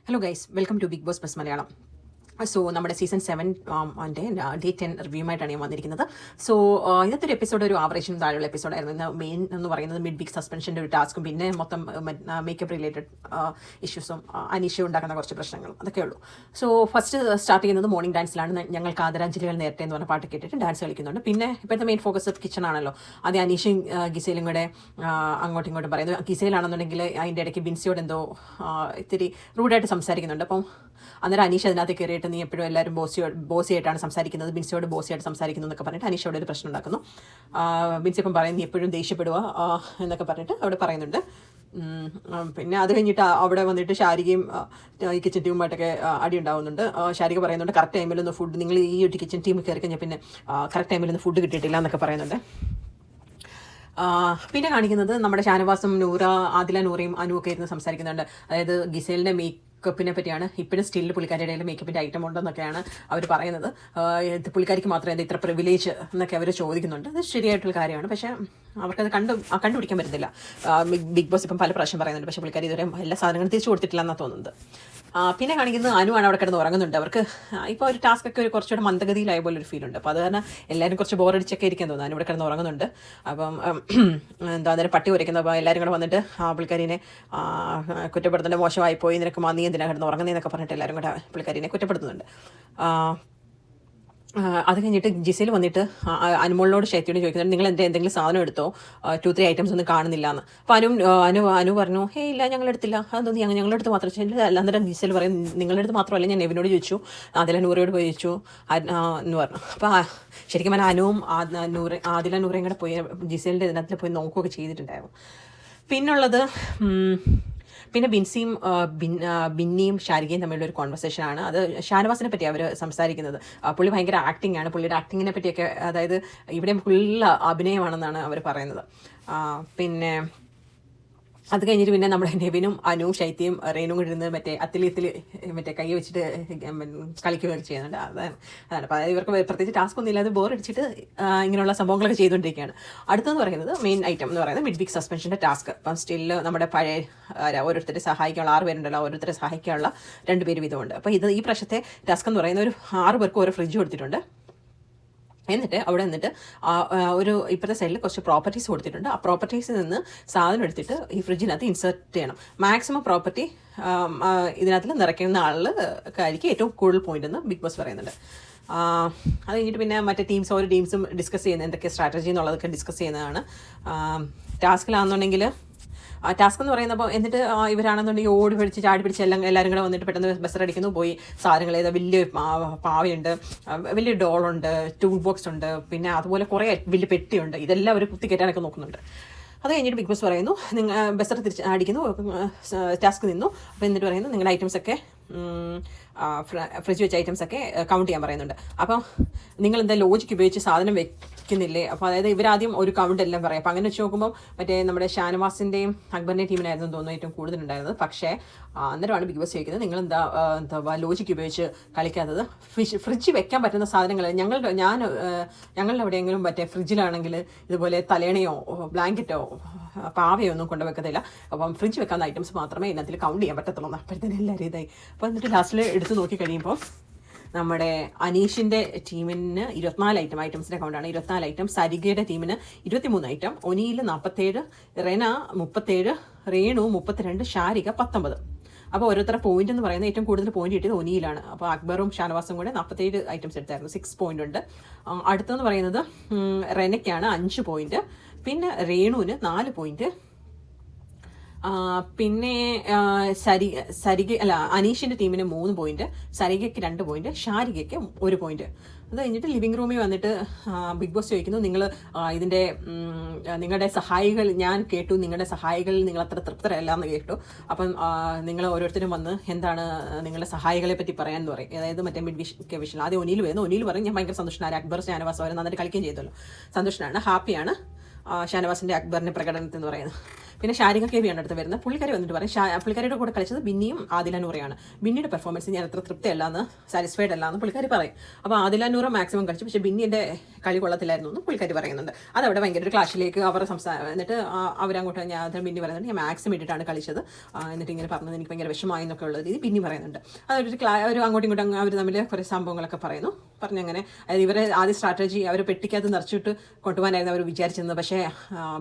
Hello guys, welcome to Bigg Boss plus Malayalam. So നമ്മുടെ season 7 day 10 റിവ്യൂമായിട്ടാണ് ഞാൻ വന്നിരിക്കുന്നത്. സോ ഇന്നത്തെ ഒരു എപ്പിസോഡ് ഒരു ആവറേഷനും താഴെയുള്ള എപ്പിസോഡായിരുന്നു. ഇന്ന് മെയിൻ എന്ന് പറയുന്നത് മിഡ് വീക്ക് സസ്പെൻഷൻ്റെ ഒരു ടാസ്കും പിന്നെ മൊത്തം മേക്കപ്പ് റിലേറ്റഡ് ഇഷ്യൂസും അനീഷ ഉണ്ടാക്കുന്ന കുറച്ച് പ്രശ്നങ്ങളും അതൊക്കെ ഉള്ളൂ. സോ ഫസ്റ്റ് സ്റ്റാർട്ട് ചെയ്യുന്നത് മോർണിംഗ് ഡാൻസിലാണ്. ഞങ്ങൾക്ക് ആദരാഞ്ജലികൾ നേരത്തെ എന്ന് പറഞ്ഞ പാട്ട് കേട്ടിട്ട് ഡാൻസ് കളിക്കുന്നുണ്ട്. പിന്നെ ഇപ്പോഴത്തെ മെയിൻ ഫോക്കസ് കിച്ചൺ ആണല്ലോ. ആദ്യം അനീഷയും ഗിസയിലും കൂടെ അങ്ങോട്ടും ഇങ്ങോട്ടും പറയുന്നത്. ഗിസയിലാണെന്നുണ്ടെങ്കിൽ അതിൻ്റെ ഇടയ്ക്ക് ബിൻസിയോട് എന്തോ ഇത്തിരി റൂഡായിട്ട് സംസാരിക്കുന്നുണ്ട്. അപ്പം അന്നേരം അനീഷ അതിനകത്ത് കയറിയിട്ട് നീ എപ്പോഴും എല്ലാവരും ബോസിയായിട്ടാണ് സംസാരിക്കുന്നത്, ബിൻസിയോട് ബോസിയായിട്ട് സംസാരിക്കുന്നു എന്നൊക്കെ പറഞ്ഞിട്ട് അനീഷ അവിടെ ഒരു പ്രശ്നം ഉണ്ടാക്കുന്നു. ബിൻസി ഇപ്പം പറയും നീ എപ്പോഴും ദേഷ്യപ്പെടുക എന്നൊക്കെ പറഞ്ഞിട്ട് അവിടെ പറയുന്നുണ്ട്. പിന്നെ അത് കഴിഞ്ഞിട്ട് അവിടെ വന്നിട്ട് ശാരികയും ഈ കിച്ചൺ ടീമുമായിട്ടൊക്കെ അടി ഉണ്ടാവുന്നുണ്ട്. ശാരിക പറയുന്നുണ്ട് കറക്റ്റ് ടൈമിലൊന്നും ഫുഡ് നിങ്ങൾ ഈ ഒരു കിച്ചൺ ടീമിൽ കയറി കഴിഞ്ഞാൽ പിന്നെ കറക്റ്റ് ടൈമിലൊന്നും ഫുഡ് കിട്ടിയിട്ടില്ല എന്നൊക്കെ പറയുന്നുണ്ട്. പിന്നെ കാണിക്കുന്നത് നമ്മുടെ ഷാനവാസും നൂറ, ആദില, നൂറയും അനുവൊക്കെ ഇരുന്ന് സംസാരിക്കുന്നുണ്ട്. അതായത് ഗിസേലിൻ്റെ മേക്കപ്പിനെ പറ്റിയാണ്. ഇപ്പോഴും സ്റ്റിൽ പുള്ളിക്കാരിയുടെ ഇടയിൽ മേക്കപ്പിൻ്റെ ഐറ്റം ഉണ്ടെന്നൊക്കെയാണ് അവർ പറയുന്നത്. പുള്ളിക്കാരിക്ക് മാത്രമേ അത് ഇത്ര പ്രിവിലേജ് എന്നൊക്കെ അവർ ചോദിക്കുന്നുണ്ട്. അത് ശരിയായിട്ടുള്ള കാര്യമാണ്. പക്ഷേ അവർക്കത് കണ്ടുപിടിക്കാൻ പറ്റുന്നില്ല. ബിഗ് ബോസ് ഇപ്പം പല പ്രാവശ്യം പറയുന്നുണ്ട്. പക്ഷേ പുള്ളിക്കാരി ഇതുവരെ എല്ലാ സാധനങ്ങളും തിരിച്ചു കൊടുത്തിട്ടില്ല എന്നാണ് തോന്നുന്നത്. പിന്നെ കാണിക്കുന്നത് അനുവാണ് അവിടെ കിടന്ന് ഉറങ്ങുന്നുണ്ട്. അവർക്ക് ഇപ്പോൾ ഒരു ടാസ്ക് ഒക്കെ ഒരു കുറച്ചുകൂടെ മന്ദഗതിയിലായ പോലെ ഒരു ഫീൽ ഉണ്ട്. അപ്പോൾ അത് കാരണം എല്ലാവരും കുറച്ച് ബോറടിച്ചൊക്കെ ഇരിക്കാൻ തോന്നുന്നു. അനുവിടെ കിടന്ന് ഉറങ്ങുന്നുണ്ട്. അപ്പം എന്താ അന്നേരം പട്ടി ഉരയ്ക്കുന്നത്. അപ്പോൾ എല്ലാവരും കൂടെ വന്നിട്ട് പുള്ളിക്കാരിനെ കുറ്റപ്പെടുത്തേണ്ട, മോശമായിപ്പോയി, നിനക്ക് നീ എന്തിനാണ് കിടന്ന് ഉറങ്ങുന്നതെന്നൊക്കെ പറഞ്ഞിട്ട് എല്ലാവരും കൂടെ പുള്ളിക്കാരിനെ കുറ്റപ്പെടുത്തുന്നുണ്ട്. അത് കഴിഞ്ഞിട്ട് ജിസയിൽ വന്നിട്ട് അനുമോളിനോട് ശൈത്യോട് ചോദിക്കുന്നുണ്ട് നിങ്ങൾ എന്തെങ്കിലും സാധനം എടുത്തോ, 2-3 ഐറ്റംസ് ഒന്നും കാണുന്നില്ല എന്ന്. അപ്പോൾ അനു പറഞ്ഞു ഇല്ല ഞങ്ങളെടുത്തില്ല, അതൊന്നും ഞങ്ങളെടുത്ത് മാത്രം. അന്നേരം ജിസയിൽ പറയും നിങ്ങളെടുത്ത് മാത്രമല്ല, ഞാൻ നെവിനോട് ചോദിച്ചു, ആദില നൂറയോട് പോയി ചോദിച്ചു എന്ന് പറഞ്ഞു. അപ്പോൾ ശരിക്കും പറഞ്ഞാൽ അനുവും ആദില നൂറയും കൂടെ പോയി ജിസേലിൻ്റെ ഇതിനകത്ത് പോയി നോക്കുകയൊക്കെ ചെയ്തിട്ടുണ്ടായിരുന്നു. പിന്നുള്ളത് പിന്നെ ബിൻസിയും ബിന്നിയും ഷാരികയും തമ്മിലുള്ള ഒരു കോൺവെർസേഷനാണ്. അത് ഷാനവാസിനെ പറ്റി അവർ സംസാരിക്കുന്നത്. പുള്ളി ഭയങ്കര ആക്ടിംഗ് ആണ്. പുള്ളിയുടെ ആക്ടിങ്ങിനെ പറ്റിയൊക്കെ, അതായത് ഇവിടെ ഫുള്ള് അഭിനയമാണെന്നാണ് അവർ പറയുന്നത്. പിന്നെ അത് കഴിഞ്ഞിട്ട് പിന്നെ നമ്മുടെ നെവിനും അനുവും ശൈത്യയും റേനും കൂടി ഇരുന്ന് അത്തിലിത്തിൽ കൈ വെച്ചിട്ട് കളിക്കുകയൊക്കെ ചെയ്യുന്നുണ്ട്. അതാണ്. അപ്പോൾ അതായത് ഇവർക്ക് പ്രത്യേകിച്ച് ടാസ്ക് ഒന്നും ഇല്ലാതെ ബോറടിച്ചിട്ട് ഇങ്ങനെയുള്ള സംഭവങ്ങളൊക്കെ ചെയ്തുകൊണ്ടിരിക്കുകയാണ്. അടുത്തെന്ന് പറയുന്നത് മെയിൻ ഐറ്റം എന്ന് പറയുന്നത് മിഡ് വീക്ക് സസ്പെൻഷൻ്റെ ടാസ്ക്. അപ്പം സ്റ്റിൽ നമ്മുടെ പഴയ ഓരോരുത്തരെ സഹായിക്കാനുള്ള 6 പേരുണ്ടല്ലോ, ഓരോരുത്തരെ സഹായിക്കാനുള്ള 2 പേര് വീതമുണ്ട്. അപ്പോൾ ഈ പ്രാവശ്യത്തെ ടാസ്ക് എന്ന് പറയുന്ന ഒരു 6 പേർക്ക് ഓരോ ഫ്രിഡ്ജ് കൊടുത്തിട്ടുണ്ട്. എന്നിട്ട് അവിടെ നിന്നിട്ട് ഒരു ഇപ്പോഴത്തെ സൈഡിൽ കുറച്ച് പ്രോപ്പർട്ടീസ് കൊടുത്തിട്ടുണ്ട്. ആ പ്രോപ്പർട്ടീസിൽ നിന്ന് സാധനം എടുത്തിട്ട് ഈ ഫ്രിഡ്ജിനകത്ത് ഇൻസേർട്ട് ചെയ്യണം. മാക്സിമം പ്രോപ്പർട്ടി ഇതിനകത്ത് നിറയ്ക്കുന്ന ആൾക്കാർക്ക് ഏറ്റവും കൂടുതൽ പോയിന്റ് എന്ന് ബിഗ് ബോസ് പറയുന്നുണ്ട്. അത് കഴിഞ്ഞിട്ട് പിന്നെ മറ്റേ ഓരോ ടീംസും ഡിസ്കസ് ചെയ്യുന്നത് എന്തൊക്കെ സ്ട്രാറ്റജി എന്നുള്ളതൊക്കെ ഡിസ്കസ് ചെയ്യുന്നതാണ്. ടാസ്കിലാണെന്നുണ്ടെങ്കിൽ ടാസ്ക് എന്ന് പറയുന്നപ്പോൾ എന്നിട്ട് ഇവരാണെന്നുണ്ടെങ്കിൽ ഓടി പിടിച്ച് ചാടി പിടിച്ച് എല്ലാവരും കൂടെ വന്നിട്ട് പെട്ടെന്ന് ബസ്സറടിക്കുന്നു. പോയി സാധനങ്ങൾ ഏതാ വലിയ പാവയുണ്ട്, വലിയ ഡോളുണ്ട്, ടൂൾ ബോക്സ് ഉണ്ട്, പിന്നെ അതുപോലെ കുറേ വലിയ പെട്ടിയുണ്ട്. ഇതെല്ലാം അവർ കുത്തിക്കയറ്റാനൊക്കെ നോക്കുന്നുണ്ട്. അത് കഴിഞ്ഞിട്ട് ബിഗ് ബോസ് പറയുന്നു ബസ്സർ തിരിച്ച് അടിക്കുന്നു, ടാസ്ക് നിന്നു. അപ്പോൾ എന്നിട്ട് പറയുന്നു നിങ്ങളുടെ ഐറ്റംസൊക്കെ ഫ്രിഡ്ജ് വെച്ച ഐറ്റംസൊക്കെ കൗണ്ട് ചെയ്യാൻ പറയുന്നുണ്ട്. അപ്പം നിങ്ങൾ എന്താ ലോജിക്ക് ഉപയോഗിച്ച് സാധനം വെക്കുന്നില്ലേ? അപ്പോൾ അതായത് ഇവരാദ്യം ഒരു കൗണ്ട് എല്ലാം പറയും. അപ്പോൾ അങ്ങനെ വെച്ച് നോക്കുമ്പോൾ മറ്റേ നമ്മുടെ ഷാനവാസിൻ്റെയും അക്ബറിൻ്റെയും ടീമിനായിരുന്നു തോന്നുന്നു ഏറ്റവും കൂടുതലുണ്ടായിരുന്നത്. പക്ഷേ അന്നേരമാണ് ബിഗ് ബോസ് ചോദിക്കുന്നത് നിങ്ങൾ എന്താ ലോജിക്ക് ഉപയോഗിച്ച് കളിക്കാത്തത്? ഫ്രിഡ്ജ് വെക്കാൻ പറ്റുന്ന സാധനങ്ങൾ ഞങ്ങളുടെ എവിടെയെങ്കിലും മറ്റേ ഫ്രിഡ്ജിലാണെങ്കിൽ ഇതുപോലെ തലേണയോ ബ്ലാങ്കറ്റോ പാവയോ ഒന്നും കൊണ്ടുവെക്കത്തില്ല. അപ്പം ഫ്രിഡ്ജ് വെക്കാവുന്ന ഐറ്റംസ് മാത്രമേ ഇതിനകത്തിൽ കൗണ്ട് ചെയ്യാൻ പറ്റത്തുള്ളൂ. അപ്പോഴത്തേനും എല്ലാവരും ഇതായി. അപ്പോൾ എന്നിട്ട് ലാസ്റ്റിൽ എടുത്ത് നോക്കി കഴിയുമ്പോൾ നമ്മുടെ അനീഷിൻ്റെ ടീമിന് 24 ഐറ്റംസിൻ്റെ കൗണ്ടാണ്. 24 ഐറ്റം. സരികയുടെ ടീമിന് 23 ഐറ്റം, ഒനിയിൽ 47, റെന 37, റേണു 32, ഷാരിക 19. അപ്പോൾ ഓരോരുത്തരുടെ പോയിന്റ് എന്ന് പറയുന്നത് ഏറ്റവും കൂടുതൽ പോയിന്റ് കിട്ടിയത് ഒനിയിലാണ്. അപ്പോൾ അക്ബറും ഷാനവാസും കൂടെ 47 ഐറ്റംസ് എടുത്തായിരുന്നു, 6 പോയിന്റ് ഉണ്ട്. അടുത്തെന്ന് പറയുന്നത് റെനയ്ക്കാണ് 5 പോയിന്റ്, പിന്നെ റേണുവിന് 4 പോയിന്റ്, പിന്നെ അനീഷിൻ്റെ ടീമിന് 3 പോയിന്റ്, സരികയ്ക്ക് 2 പോയിന്റ്, ഷാരികയ്ക്ക് 1 പോയിന്റ്. അത് കഴിഞ്ഞിട്ട് ലിവിംഗ് റൂമിൽ വന്നിട്ട് ബിഗ് ബോസ് ചോദിക്കുന്നു നിങ്ങളുടെ സഹായികൾ, ഞാൻ കേട്ടു നിങ്ങളുടെ സഹായികളിൽ നിങ്ങൾ അത്ര തൃപ്തരല്ല എന്ന് കേട്ടു. അപ്പം നിങ്ങൾ ഓരോരുത്തരും വന്ന് എന്താണ് നിങ്ങളുടെ സഹായികളെ പറ്റി പറയാമെന്ന് പറയും. അതായത് മറ്റേ മിഡ് വീക്ക് വിഷൻ ആദ്യം ഒനിയിൽ വരുന്നു. ഒനിയിൽ പറയും ഞാൻ ഭയങ്കര സന്തോഷനാണ്, അക്ബർ ഷാനവാസ് അവർ നന്നായിട്ട് കളിക്കുകയും ചെയ്തല്ലോ, സന്തോഷനാണ്, ഹാപ്പിയാണ് ഷാനവാസിൻ്റെ അക്ബറിൻ്റെ പ്രകടനത്തിൽ എന്ന് പറയുന്നത്. പിന്നെ ഷാരിക കേവിയാണ് അടുത്ത് വരുന്നത്. പുള്ളിക്കാരി വന്നിട്ട് പറയും പുള്ളിക്കാരിയുടെ കൂടെ കളിച്ചത് ബിന്നിയും ആദില നൂറയാണ്. ബിന്നിയുടെ പെർഫോമൻസ് ഞാൻ അത്ര തൃപ്തി അല്ലാന്ന്, സാറ്റിസ്ഫൈഡ് അല്ലാന്ന് പുള്ളിക്കാരി പറയും. അപ്പോൾ ആദില നൂറ മാക്സിമം കളിച്ചു, പക്ഷേ ബിന്നിയുടെ കളി കൊള്ളത്തില്ലായിരുന്നു എന്ന് പുള്ളിക്കാരി പറയുന്നുണ്ട്. അതവിടെ ഭയങ്കര ഒരു ക്ലാഷിലേക്ക് അവർ എന്നിട്ട് അവരങ്ങോട്ട് ബിന്നി പറയുന്നുണ്ട് ഞാൻ മാക്സിമം ഇട്ടിട്ടാണ് കളിച്ചത്, എന്നിട്ട് ഇങ്ങനെ പറഞ്ഞത് എനിക്ക് ഭയങ്കര വിഷമായി എന്നൊക്കെ ഉള്ള രീതി ബിന്നി പറയുന്നുണ്ട്. ഒരു അങ്ങോട്ടും ഇങ്ങോട്ടും അവർ തമ്മിൽ കുറേ സംഭവങ്ങളൊക്കെ പറഞ്ഞങ്ങനെ അതായത് ഇവരെ ആദ്യ സ്ട്രാറ്റജി അവർ പെട്ടിക്കകത്ത് നിറച്ചിട്ട് കൊണ്ടുപോകാനായിരുന്നു അവർ വിചാരിച്ചിരുന്നത്. പക്ഷേ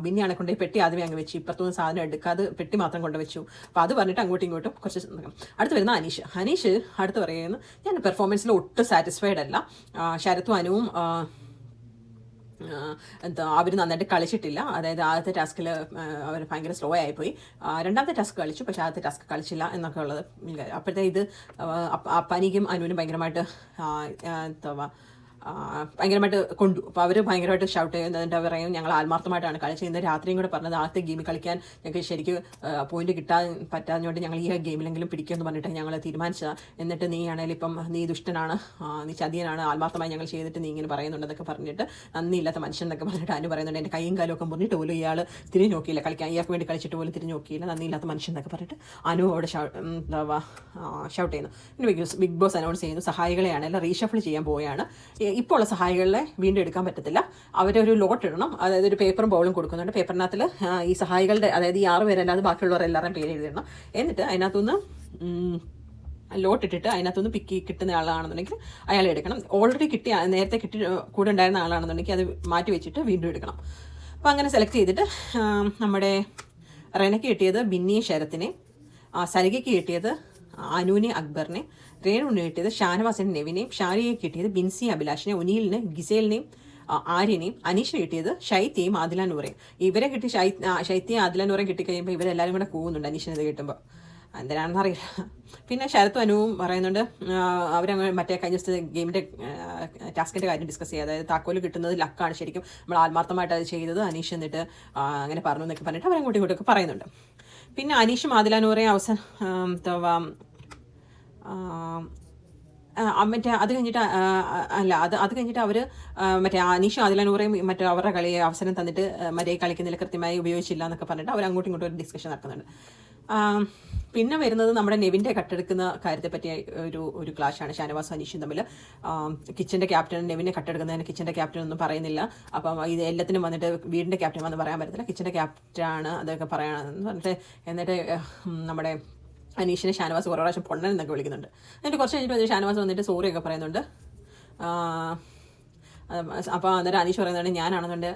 ബിന്നിയാണ് കൊണ്ടുപോയി പെട്ടി ആദ്യമേ അങ്ങ് വെച്ച്, ഇപ്പുറത്തുനിന്ന് സാധനം എടുക്കാതെ പെട്ടി മാത്രം കൊണ്ടുവച്ചു. അപ്പോൾ അത് പറഞ്ഞിട്ട് അങ്ങോട്ടും ഇങ്ങോട്ടും കുറച്ച് അടുത്ത് വരുന്ന അനീഷ് അടുത്ത് പറയുന്നു ഞാൻ പെർഫോമൻസിൽ ഒട്ടും സാറ്റിസ്ഫൈഡ് അല്ല, ശരത്തും അനുവും അവർ നന്നായിട്ട് കളിച്ചിട്ടില്ല. അതായത് ആദ്യത്തെ ടാസ്കിൽ അവർ ഭയങ്കര സ്ലോ ആയിപ്പോയി, രണ്ടാമത്തെ ടാസ്ക് കളിച്ചു പക്ഷേ ആദ്യത്തെ ടാസ്ക് കളിച്ചില്ല എന്നൊക്കെ ഉള്ളത്. അപ്പോഴത്തെ ഇത് അപ്പാനിക്കും അനുവിനും ഭയങ്കരമായിട്ട് ഭയങ്കരമായിട്ട് കൊണ്ടു. അപ്പോൾ അവർ ഭയങ്കരമായിട്ട് ഷൗട്ട് ചെയ്യുന്നതിൻ്റെ പറയും ഞങ്ങൾ ആത്മാർത്ഥമായിട്ടാണ് കളിച്ചത്. ഇന്ന് രാത്രിയും കൂടെ പറഞ്ഞത് ആദ്യത്തെ ഗെയിമിൽ കളിക്കാൻ ഞങ്ങൾക്ക് ശരിക്കും പോയിന്റ് കിട്ടാൻ പറ്റാഞ്ഞുകൊണ്ട് ഞങ്ങൾ ഈ ഗെയിമിലെങ്കിലും പിടിക്കുമെന്ന് പറഞ്ഞിട്ട് ഞങ്ങൾ തീരുമാനിച്ചതാണ്. എന്നിട്ട് നീ ആണെങ്കിലും ഇപ്പം നീ ദുഷ്ടനാണ്, നീ ചതിയനാണ്, ആത്മാർത്ഥമായി ഞങ്ങൾ ചെയ്തിട്ട് നീ ഇങ്ങനെ പറയുന്നുണ്ടെന്നൊക്കെ പറഞ്ഞിട്ട് നന്ദിയില്ലാത്ത മനുഷ്യൻ എന്നൊക്കെ പറഞ്ഞിട്ട് അനു പറയുന്നുണ്ട്. എൻ്റെ കൈയും കാലും ഒക്കെ മുന്നിട്ട് പോലും ഇയാൾ തിരിഞ്ഞു നോക്കിയില്ല, കളിക്കാൻ ഇയാൾക്ക് വേണ്ടി കളിച്ചിട്ട് പോലും തിരിഞ്ഞു നോക്കിയില്ല, നന്ദിയില്ലാത്ത മനുഷ്യൻ എന്നൊക്കെ പറഞ്ഞിട്ട് അനു അവിടെ ഷൗട്ട് ചെയ്യുന്നു. പിന്നെ ബിഗ് ബോസ് അനൗൺസ് ചെയ്യുന്നു സഹായികളെയാണ് എല്ലാം റീഷഫിൾ ചെയ്യാൻ പോവുകയാണ്. ഇപ്പോൾ ഉള്ള സഹായികളെ വീണ്ടും എടുക്കാൻ പറ്റത്തില്ല, അവരൊരു ലോട്ട് ഇടണം. അതായത് ഒരു പേപ്പറും ബോളും കൊടുക്കുന്നുണ്ട്. പേപ്പറിനകത്തിൽ ഈ സഹായികളുടെ അതായത് ഈ 6 പേരല്ലാതെ ബാക്കിയുള്ളവരെല്ലാവരും പേര് എഴുതിയിടണം. എന്നിട്ട് അതിനകത്തുനിന്ന് ലോട്ട് ഇട്ടിട്ട് അതിനകത്തുനിന്ന് കിട്ടുന്ന ആളാണെന്നുണ്ടെങ്കിൽ അയാളെ എടുക്കണം. ഓൾറെഡി നേരത്തെ കൂടെ ഉണ്ടായിരുന്ന ആളാണെന്നുണ്ടെങ്കിൽ അത് മാറ്റി വെച്ചിട്ട് വീണ്ടും എടുക്കണം. അപ്പോൾ അങ്ങനെ സെലക്ട് ചെയ്തിട്ട് നമ്മുടെ റെനയ്ക്ക് കിട്ടിയത് ബിന്നിയെ ശരത്തിനെ, സരികയ്ക്ക് കിട്ടിയത് അനുവിനെ അക്ബറിനെ, രേണുവിന് കിട്ടിയത് ഷാനവാസിനെ നെവിനെയും, ഷാരിയെ കിട്ടിയത് ബിൻസി അഭിലാഷിനെ, ഉനീലിനെ ഗിസേലിനെയും ആര്യനെയും, അനീഷിനെ കിട്ടിയത് ഷൈത്യയും ആദില നൂറയും. ഇവരെ കിട്ടി ശൈത്യയും ആദില നൂറയും കിട്ടിക്കഴിയുമ്പോൾ ഇവരെല്ലാവരും കൂടെ പോകുന്നുണ്ട് അനീഷിനത് കിട്ടുമ്പോൾ, എന്തിനാണെന്ന് അറിയില്ല. പിന്നെ ശരത്തും അനുവും പറയുന്നുണ്ട് അവരങ്ങനെ മറ്റേ കഴിഞ്ഞ ദിവസത്തെ ഗെയിമിൻ്റെ ടാസ്കിൻ്റെ കാര്യം ഡിസ്കസ് ചെയ്യുക. അതായത് താക്കോല് കിട്ടുന്നത് ലക്കാണ്, ശരിക്കും നമ്മൾ ആത്മാർത്ഥമായിട്ട് അത് ചെയ്തത് അനീഷ് എന്നിട്ട് അങ്ങനെ പറഞ്ഞു എന്നൊക്കെ പറഞ്ഞിട്ട് അവരങ്ങോട്ടും ഇങ്ങോട്ടൊക്കെ പറയുന്നുണ്ട്. പിന്നെ അനീഷും ആദില നൂറയും മറ്റേ അത് കഴിഞ്ഞിട്ട് അത് കഴിഞ്ഞിട്ട് അവർ മറ്റേ അനീഷും ആദില നൂറയും മറ്റേ അവരുടെ കളിയെ അവസരം തന്നിട്ട് മറ്റേ കളിക്കുന്നതിൽ കൃത്യമായി ഉപയോഗിച്ചില്ല എന്നൊക്കെ പറഞ്ഞിട്ട് അവർ അങ്ങോട്ടും ഇങ്ങോട്ടും ഒരു ഡിസ്കഷൻ നടക്കുന്നുണ്ട്. പിന്നെ വരുന്നത് നമ്മുടെ നെവിൻ്റെ കട്ടെടുക്കുന്ന കാര്യത്തെ പറ്റിയ ഒരു ക്ലാഷാണ് ഷാനവാസും അനീഷും തമ്മിൽ. കിച്ചൻ്റെ ക്യാപ്റ്റൻ നെവിനെ കട്ടെടുക്കുന്നതിന് കിച്ചൻ്റെ ക്യാപ്റ്റൻ ഒന്നും പറയുന്നില്ല. അപ്പം ഇത് എല്ലാത്തിനും വന്നിട്ട് വീടിൻ്റെ ക്യാപ്റ്റൻ വന്ന് പറയാൻ പറ്റത്തില്ല, കിച്ചൻ്റെ ക്യാപ്റ്റനാണ് അതൊക്കെ പറയണമെന്ന് പറഞ്ഞിട്ട് എന്നിട്ട് നമ്മുടെ അനീഷിനെ ഷാനവാസ് കുറേ പ്രാവശ്യം പൊണ്ണൻ എന്നൊക്കെ വിളിക്കുന്നുണ്ട്. എന്നിട്ട് കുറച്ച് കഴിഞ്ഞിട്ട് ഷാനവാസ് വന്നിട്ട് സോറിയൊക്കെ പറയുന്നുണ്ട്. അപ്പോൾ അന്നേരം അനീഷ് പറയുന്നുണ്ട് ഞാനാണെന്നുണ്ട്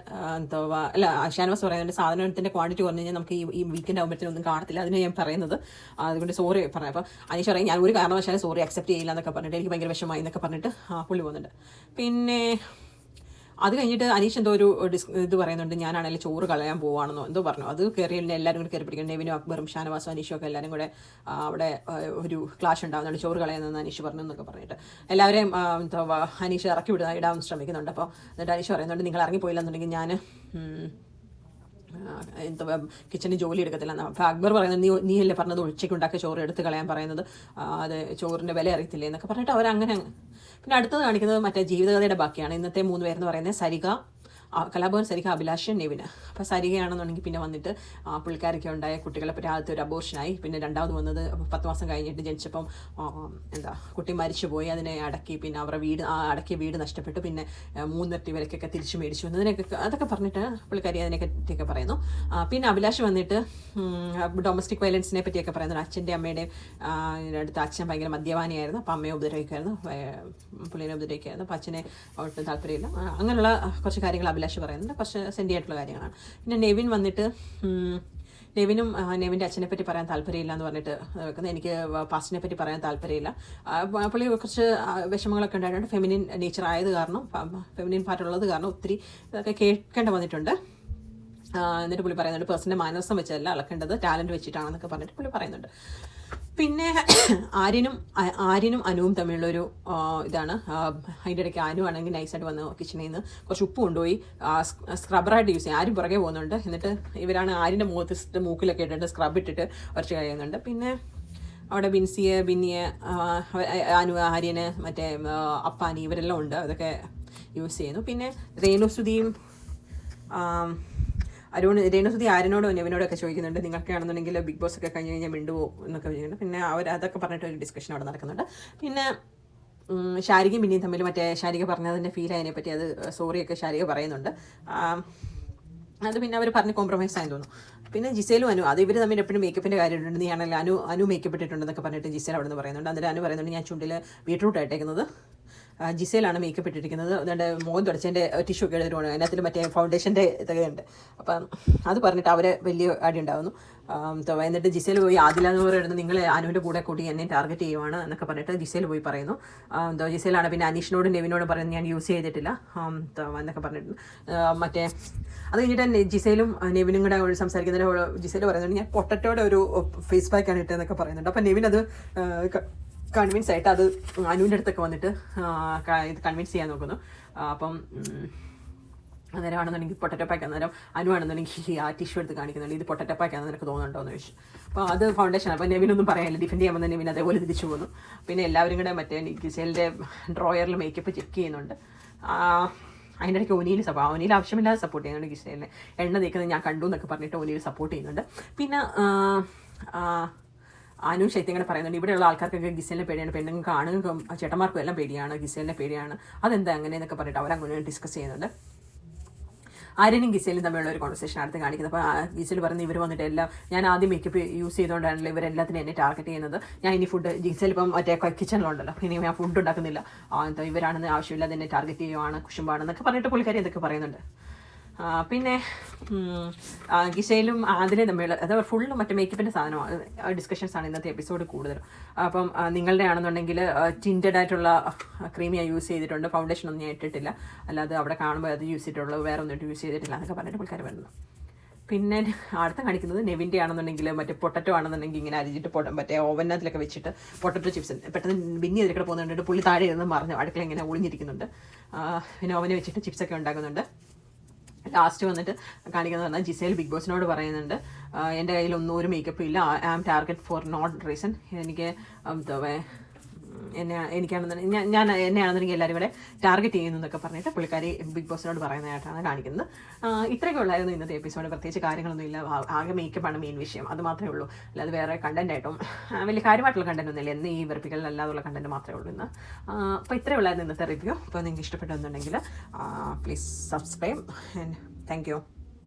അല്ല ഷാനവാസ് പറയുന്നുണ്ട് സാധനത്തിൻ്റെ ക്വാണ്ടിറ്റി കുറഞ്ഞ് കഴിഞ്ഞാൽ നമുക്ക് ഈ വീക്കെൻഡ് ആകുമ്പോഴത്തേനൊന്നും കാണത്തില്ല, അതിന് ഞാൻ പറയുന്നത്, അതുകൊണ്ട് സോറി പറഞ്ഞു. അപ്പോൾ അനീഷ് പറയും ഞാൻ ഒരു കാരണവശാലും സോറി അക്സെപ്റ്റ് ചെയ്യില്ല എന്നൊക്കെ പറഞ്ഞിട്ട് എനിക്ക് ഭയങ്കര വിഷമമായി എന്നൊക്കെ പറഞ്ഞിട്ട് പുള്ളി പോകുന്നുണ്ട്. പിന്നെ അത് കഴിഞ്ഞിട്ട് അനീഷ് എന്തോ ഇത് പറയുന്നുണ്ട് ഞാനാണെങ്കിൽ ചോറ് കളയാൻ പോവാണെന്നോ എന്തോ പറഞ്ഞു. അത് കയറി എല്ലാവരും കൂടി കയറി പിടിക്കണം. നെവിനും അക്ബറും ഷാനവാസും അനീഷും ഒക്കെ എല്ലാവരും കൂടെ അവിടെ ഒരു ക്ലാഷ് ഉണ്ടാകുന്നുണ്ട്, ചോറ് കളയാമെന്ന് അനീഷ് പറഞ്ഞു എന്നൊക്കെ പറഞ്ഞിട്ട് എല്ലാവരെയും അനീഷ് ഇറക്കി ഇടാൻ ശ്രമിക്കുന്നുണ്ട്. അപ്പോൾ എന്നിട്ട് അനീഷ് പറയുന്നുണ്ട് നിങ്ങൾ ഇറങ്ങിപ്പോയില്ലെന്നുണ്ടെങ്കിൽ ഞാൻ കിച്ചണിൽ ജോലി എടുക്കത്തില്ല. അപ്പോൾ അക്ബർ പറയുന്നത് നീ അല്ലേ പറഞ്ഞത് ഉച്ചയ്ക്ക് ഉണ്ടാക്കിയ ചോറ് എടുത്ത് കളയാൻ പറയുന്നത്, അത് ചോറിൻ്റെ വില അറിയത്തില്ലേ എന്നൊക്കെ പറഞ്ഞിട്ട് അവരങ്ങനെ. പിന്നെ അടുത്തത് കാണിക്കുന്നത് മറ്റേ ജീവിതകഥയുടെ ബാക്കിയാണ്. ഇന്നത്തെ 3 പേരെന്ന് പറയുന്നത് സരിക, കലാഭവൻ, സരിക, അഭിലാഷ്, നെവിന്. അപ്പോൾ സരികയാണെന്നുണ്ടെങ്കിൽ പിന്നെ വന്നിട്ട് പുള്ളിക്കാരൊക്കെ ഉണ്ടായ കുട്ടികളെ പറ്റി ആദ്യത്തെ ഒരു അബോർഷനായി. പിന്നെ രണ്ടാമത് വന്നത് 10 മാസം കഴിഞ്ഞിട്ട് ജനിച്ചപ്പം കുട്ടി മരിച്ചുപോയി, അതിനെ അടക്കി, പിന്നെ അവരുടെ അടക്കിയ വീട് നഷ്ടപ്പെട്ടു, പിന്നെ 3 ഇരട്ടി വിലക്കൊക്കെ തിരിച്ചു മേടിച്ചു എന്നതിനൊക്കെ അതൊക്കെ പറഞ്ഞിട്ട് പുള്ളിക്കാരി അതിനെപ്പറ്റിയൊക്കെ പറയുന്നു. പിന്നെ അഭിലാഷ് വന്നിട്ട് ഡൊമസ്റ്റിക് വയലൻസിനെ പറ്റിയൊക്കെ പറയുന്നുണ്ട്. അച്ഛൻ്റെ അമ്മയുടെയും അടുത്ത് അച്ഛൻ ഭയങ്കര മദ്യപാനിയായിരുന്നു, അപ്പം അമ്മയെ ഉപദ്രവിക്കുമായിരുന്നു, പുള്ളിനെ ഉപദ്രവിക്കുമായിരുന്നു, അപ്പം അച്ഛനെ ഒട്ടും താല്പര്യമില്ല, അങ്ങനെയുള്ള കുറച്ച് കാര്യങ്ങൾ അഭിലാഷ് പറയുന്നുണ്ട്, കുറച്ച് സെൻറ്റി ആയിട്ടുള്ള കാര്യങ്ങളാണ്. പിന്നെ നെവിൻ വന്നിട്ട് നെവിൻ്റെ അച്ഛനെ പറ്റി പറയാൻ താല്പര്യമില്ല എന്ന് പറഞ്ഞിട്ട് വെക്കുന്നത്. എനിക്ക് പാസ്റ്റിനെ പറ്റി പറയാൻ താല്പര്യമില്ല, പുള്ളി കുറച്ച് വിഷമങ്ങളൊക്കെ ഉണ്ടായിട്ടുണ്ട്, ഫെമിനിൻ നേച്ചർ ആയത് കാരണം, ഫെമിനിൻ പാർട്ടുള്ളത് കാരണം ഒത്തിരി ഇതൊക്കെ കേൾക്കേണ്ടി വന്നിട്ടുണ്ട്. എന്നിട്ട് പുള്ളി പറയുന്നുണ്ട് പേഴ്സണൽ മാനസം വെച്ചല്ല അളക്കേണ്ടത്, ടാലൻറ്റ് വെച്ചിട്ടാണെന്നൊക്കെ പറഞ്ഞിട്ട് പുള്ളി പറയുന്നുണ്ട്. പിന്നെ ആര്യനും അനുവും തമ്മിലുള്ളൊരു ഇതാണ്. അതിൻ്റെ ഇടയ്ക്ക് അനു ആണെങ്കിൽ നൈസായിട്ട് വന്ന് കിച്ചണിൽ നിന്ന് കുറച്ച് ഉപ്പ് കൊണ്ടുപോയി സ്ക്രബറായിട്ട് യൂസ് ചെയ്യും. ആരും പുറകെ പോകുന്നുണ്ട്. എന്നിട്ട് ഇവരാണ് ആര്യൻ്റെ മൂക്കിലൊക്കെ ഇട്ടിട്ട് സ്ക്രബ് ഇട്ടിട്ട് ഉറച്ച് കഴിയുന്നുണ്ട്. പിന്നെ അവിടെ ബിന്നിയെ ആര്യന് മറ്റേ അപ്പാനി ഇവരെല്ലാം ഉണ്ട്, അതൊക്കെ യൂസ് ചെയ്യുന്നു. പിന്നെ രേണുസുതിയും രേണുസുതി ആര്യനോടും നെവിനോടൊക്കെ ചോദിക്കുന്നുണ്ട്, നിങ്ങൾക്കാണെന്നുണ്ടെങ്കിൽ ബിഗ് ബോസ് ഒക്കെ കഴിഞ്ഞ് കഴിഞ്ഞാൽ മിണ്ടുവോ എന്നൊക്കെ ചോദിക്കുന്നുണ്ട്. പിന്നെ അതൊക്കെ പറഞ്ഞിട്ട് ഒരു ഡിസ്കഷൻ അവിടെ നടക്കുന്നുണ്ട്. പിന്നെ ശാരികയും പിന്നെയും തമ്മിൽ മറ്റേ ശാരിക പറഞ്ഞതിൻ്റെ ഫീൽ അതിനെ പറ്റി അത് സോറിയൊക്കെ ശാരിക പറയുന്നുണ്ട്. അത് പിന്നെ അവർ പറഞ്ഞ് കോംപ്രമൈസ് ആയെന്ന് തോന്നുന്നു. പിന്നെ ജിസേലും അനു അത് ഇവർ തമ്മിൽ എപ്പോഴും മേക്കപ്പിൻ്റെ കാര്യമുണ്ട്. നീ ആണെങ്കിൽ അനു മേക്കപ്പ് ഇട്ടിട്ടുണ്ടെന്നൊക്കെ പറഞ്ഞിട്ട് ജിസേൽ അവിടെ നിന്ന് പറയുന്നുണ്ട്. അന്നേരം അനു പറയുന്നുണ്ട്, ഞാൻ ചുണ്ടിൽ ബീട്രൂട്ട് ആയിട്ടേക്കുന്നത്, ജിസേലാണ് മേക്കപ്പ് ഇട്ടിരിക്കുന്നത്, അതുകൊണ്ട് മുഖം തുടച്ചതിൻ്റെ ടിഷ്യൂ ഒക്കെ എടുത്തിട്ട് പോകണം, അതിനകത്തിൽ മറ്റേ ഫൗണ്ടേഷൻ്റെ ഇതൊക്കെ ഉണ്ട്. അപ്പം അത് പറഞ്ഞിട്ട് അവർ വലിയ അടി ഉണ്ടാകുന്നു. എന്നിട്ട് ജിസേൽ പോയി ആദില എന്ന് പറയുന്നത് നിങ്ങൾ അനുവിൻ്റെ കൂടെ കൂട്ടി എന്നെ ടാർഗറ്റ് ചെയ്യുവാണ് എന്നൊക്കെ പറഞ്ഞിട്ട് ജിസേൽ പോയി പറയുന്നു. ജിസേലാണ് പിന്നെ അനീഷിനോടും നെവിനോടും പറയുന്നത് ഞാൻ യൂസ് ചെയ്തിട്ടില്ല എന്നൊക്കെ പറഞ്ഞിട്ട്. മറ്റേ അത് കഴിഞ്ഞിട്ട് ജിസേലും നെവിനും കൂടെ സംസാരിക്കുന്നതിന് ജിസേൽ പറയുന്നുണ്ട്, ഞാൻ പൊട്ടറ്റോടെ ഒരു ഫേസ് പാക്കാണ് ഇട്ടതെന്നൊക്കെ പറയുന്നുണ്ട്. അപ്പം നെവിൻ അത് കൺവിൻസ് ആയിട്ട് അത് അനുവിൻ്റെ അടുത്തൊക്കെ വന്നിട്ട് ഇത് കൺവിൻസ് ചെയ്യാൻ നോക്കുന്നു. അപ്പം അന്നേരം ആണെന്നുണ്ടെങ്കിൽ പൊട്ടറ്റോ പാക്ക്, അന്നേരം അനുവാണെന്നുണ്ടെങ്കിൽ ആ ടിഷ്യൂ എടുത്ത് കാണിക്കുന്നുണ്ട്, ഇത് പൊട്ടറ്റോ പാക്കാണെന്ന് നിനക്ക് തോന്നുന്നുണ്ടോ എന്ന് ചോദിച്ചു. അപ്പോൾ അത് ഫൗണ്ടേഷൻ. അപ്പോൾ നെവിനൊന്നും പറയാനില്ല, ഡിഫെൻഡ് ചെയ്യാൻ വന്ന നെവിൻ അതേപോലെ തിരിച്ചു പോകുന്നു. പിന്നെ എല്ലാവരും കൂടെ മറ്റേ ജിസേലിൻ്റെ ഡ്രോയറിൽ മേക്കപ്പ് ചെക്ക് ചെയ്യുന്നുണ്ട്. അതിൻ്റെ ഇടയ്ക്ക് ഒനിയിൽ ആവശ്യമില്ലാതെ സപ്പോർട്ട് ചെയ്യുന്നുണ്ട്. ജിസേലിനെ എണ്ണ തേക്കുന്നത് ഞാൻ കണ്ടു എന്നൊക്കെ പറഞ്ഞിട്ട് ഒനിയിൽ സപ്പോർട്ട് ചെയ്യുന്നുണ്ട്. പിന്നെ അനു ശൈത്യങ്ങളെ പറയുന്നുണ്ട്, ഇവിടെയുള്ള ആൾക്കാർക്കൊക്കെ ജിസേലിനെ പേടിയാണ്, പെണ്ണുങ്ങൾക്ക് ആണുങ്ങൾക്കും ചേട്ടന്മാർക്കും എല്ലാം പേടിയാണ്, ജിസേലിനെ പേടിയാണ്, അതെന്താ അങ്ങനെ എന്നൊക്കെ പറഞ്ഞിട്ട് അവരങ്ങനെ ഡിസ്കസ് ചെയ്യുന്നുണ്ട്. ആര്യനും ഗിസേലും തമ്മിലുള്ള ഒരു കോൺവെർസേഷൻ അടുത്ത് കാണിക്കുന്നത്. അപ്പോൾ ഗിസേൽ പറഞ്ഞ് ഇവർ വന്നിട്ട് എല്ലാം ഞാൻ ആദ്യം മേക്കപ്പ് യൂസ് ചെയ്തുകൊണ്ടാണല്ലോ ഇവരെല്ലാത്തിനും എന്നെ ടാർഗറ്റ് ചെയ്യുന്നത്, ഞാൻ ഇനി ഫുഡ് ജിസേൽ ഇപ്പം മറ്റേ കിച്ചണിലുണ്ടല്ലോ, ഇനി ഞാൻ ഫുഡ് ഉണ്ടാക്കുന്നില്ല, ഇവരാണെന്ന് ആവശ്യമില്ലാതെ എന്നെ ടാർഗറ്റ് ചെയ്യുവാണ്, കുശുമ്പാണെന്നൊക്കെ പറഞ്ഞിട്ട് പുള്ളിക്കാരി ഇതൊക്കെ പറയുന്നുണ്ട്. പിന്നെ ഗിസേലും ആദിലയും തമ്മിലുള്ള അത് ഫുള്ള് മറ്റേ മേക്കപ്പിൻ്റെ സാധനമാണ്, ഡിസ്കഷൻസാണ് ഇന്നത്തെ എപ്പിസോഡ് കൂടുതലും. അപ്പം നിങ്ങളുടെ ആണെന്നുണ്ടെങ്കിൽ ടിൻറ്റഡ് ആയിട്ടുള്ള ക്രീം ഞാൻ യൂസ് ചെയ്തിട്ടുണ്ട്, ഫൗണ്ടേഷൻ ഒന്നും ഞാൻ ഇട്ടിട്ടില്ല, അല്ലാതെ അവിടെ കാണുമ്പോൾ അത് യൂസ് ചെയ്തിട്ടുള്ളൂ, വേറെ ഒന്നും യൂസ് ചെയ്തിട്ടില്ല എന്നൊക്കെ പറഞ്ഞിട്ട് പുള്ളിക്കാർ വരുന്നു. പിന്നെ അടുത്ത കാണിക്കുന്നത് നെവിൻ്റെ ആണെന്നുണ്ടെങ്കിൽ മറ്റേ പൊട്ടറ്റോ ആണെന്നുണ്ടെങ്കിൽ ഇങ്ങനെ അരിഞ്ഞിട്ട് മറ്റേ ഓവനകത്തിലൊക്കെ വെച്ചിട്ട് പൊട്ടറ്റോ ചിപ്സ് പെട്ടെന്ന് ബിന്നി അതിലൊക്കെ പോകുന്നുണ്ട്, പുള്ളി താഴെ ഇരുന്ന് മറിഞ്ഞു അടുക്കള ഇങ്ങനെ ഒളിഞ്ഞിരിക്കുന്നുണ്ട്. പിന്നെ ഓവനെ വെച്ചിട്ട് ചിപ്സൊക്കെ ഉണ്ടാക്കുന്നുണ്ട്. ലാസ്റ്റ് വന്നിട്ട് കാണിക്കുന്നത് പറഞ്ഞാൽ ജിസേൽ ബിഗ് ബോസിനോട് പറയുന്നുണ്ട്, എൻ്റെ കയ്യിലൊന്നും ഒരു മേക്കപ്പ് ഇല്ല, I am target for not reason, എനിക്ക് എന്നെയാണെന്നുണ്ടെങ്കിൽ എല്ലാവരും ഇവിടെ ടാർഗറ്റ് ചെയ്യുന്നു എന്നൊക്കെ പറഞ്ഞിട്ട് പുള്ളിക്കാരി ബിഗ് ബോസിനോട് പറയുന്നതായിട്ടാണ് കാണിക്കുന്നത്. ഇത്രയൊക്കെ ഉള്ളായിരുന്നു ഇന്നത്തെ എപ്പിസോഡ്. പ്രത്യേകിച്ച് കാര്യങ്ങളൊന്നും ഇല്ല, ആകെ മേക്കപ്പാണ് മെയിൻ വിഷയം, അത് മാത്രമേ ഉള്ളൂ. അല്ലാതെ വേറെ കണ്ടന്റ് ആയിട്ടും വലിയ കാര്യമായിട്ടുള്ള കണ്ടന്റ് ഒന്നുമില്ല, എന്ന് ഈ വെറുപ്പിക്കലിനല്ലാതുള്ള കണ്ടന്റ് മാത്രമേ ഉള്ളൂ ഇന്ന്. അപ്പോൾ ഇത്രയേ ഉള്ളായിരുന്നു ഇന്നത്തെ റിവ്യൂ. അപ്പോൾ നിങ്ങൾക്ക് ഇഷ്ടപ്പെട്ടെന്നുണ്ടെങ്കിൽ please subscribe and thank U.